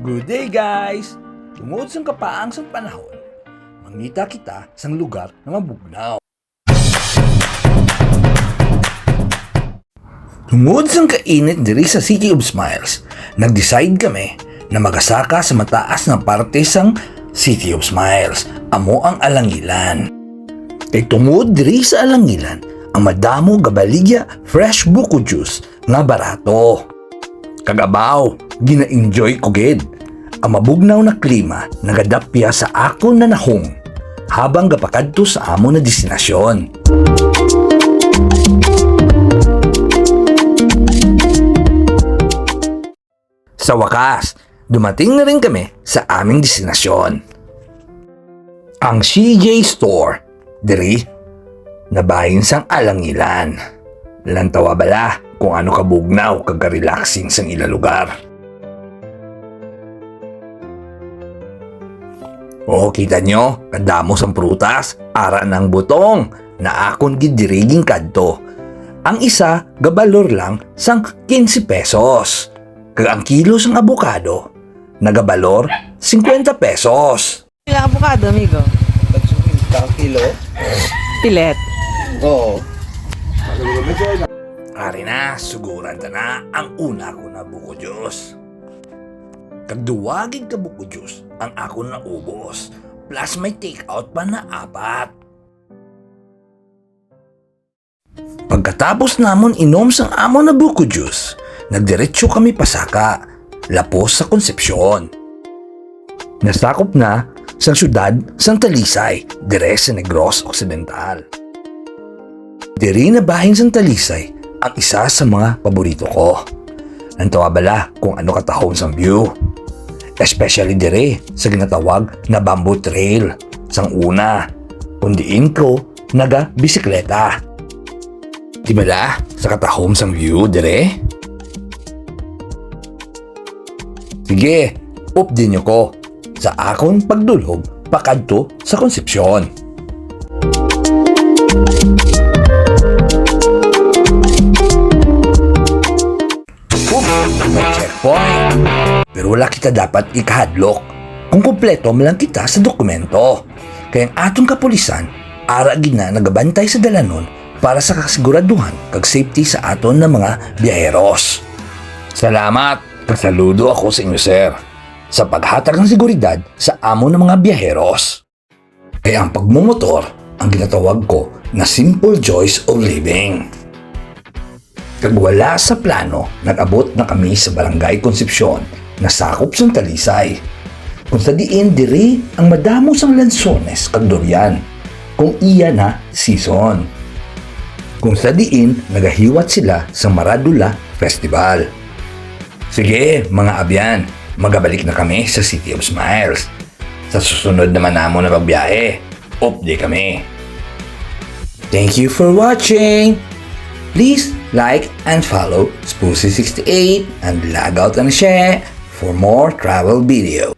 Good day guys! Tungod sang kapaang sang panahon, mangita kita sang lugar na mabugnaw. Tungod sang kainit diri sa City of Smiles, nag-decide kami na magasaka sa mataas na parte sang City of Smiles, amo ang Alangilan. Kay tungod diri sa Alangilan, ang madamo gabaligya fresh buko juice nga barato. Kagabaw, gina-enjoy ko gid. Ang mabugnaw na klima nagadapya sa akon na nahong habang gapakadto sa amo na destinasyon. Sa wakas, dumating na rin kami sa aming destinasyon. Ang CJ Store, diri, nabahin sang Alangilan. Lantawa bala kung ano kabugnaw kaga-relaxing sang ila lugar. O kita nyo, kadamo sang prutas, ara ng butong, na akon gidiriging kadto. Ang isa, gabalor lang sang 15 pesos. Kag ang kilo sang abukado, nagabalor 50 pesos. Ilang avocado, amigo? 50 kilo? Pilet. Oo. Ari na, suguran ta na ang una ko na buko juice. Kagduwagig ka buko juice ang ako na ubos, plus may take out pa na 4. Pagkatapos namon inom sang amo na buko juice, nagdiretso kami pasaka, lapos sa Concepcion. Nasakop na sang syudad sang Talisay, dire sa Negros Occidental. Diri na bahin sang Talisay ang isa sa mga paborito ko. Nantawa bala kung ano katahong sang view. Especially dire sa ginatawag na bamboo trail. Sang una, kundiin ko naga-bisikleta. Di bala sa katahong sang view dire? Sige, update nyo ko sa akong pagdulog pakadto sa Concepcion. May checkpoint. Pero wala kita dapat ikahadlok kung kumpleto man lang kita sa dokumento. Kaya ang atong kapulisan, ara gina nagabantay sa dalanon para sa kasiguraduhan kag safety sa aton na mga biyaheros. Salamat, kasaludo ako sa inyo sir, sa paghatag ng seguridad sa amo ng mga biyaheros. Kaya ang pagmumotor ang ginatawag ko na simple joys of living. Kag wala sa plano, nag-abot na kami sa Barangay Concepcion na sakop sang Talisay. Kung sa diin diri ang madamo sang lansones kag durian, kung iya na season. Kung sa diin nagahiwat sila sa Maradula Festival. Sige mga abyan, magabalik na kami sa City of Smiles. Sa susunod naman namo na pagbiyahe, update kami. Thank you for watching! Please like and follow Spoozy68 and log out and share for more travel video.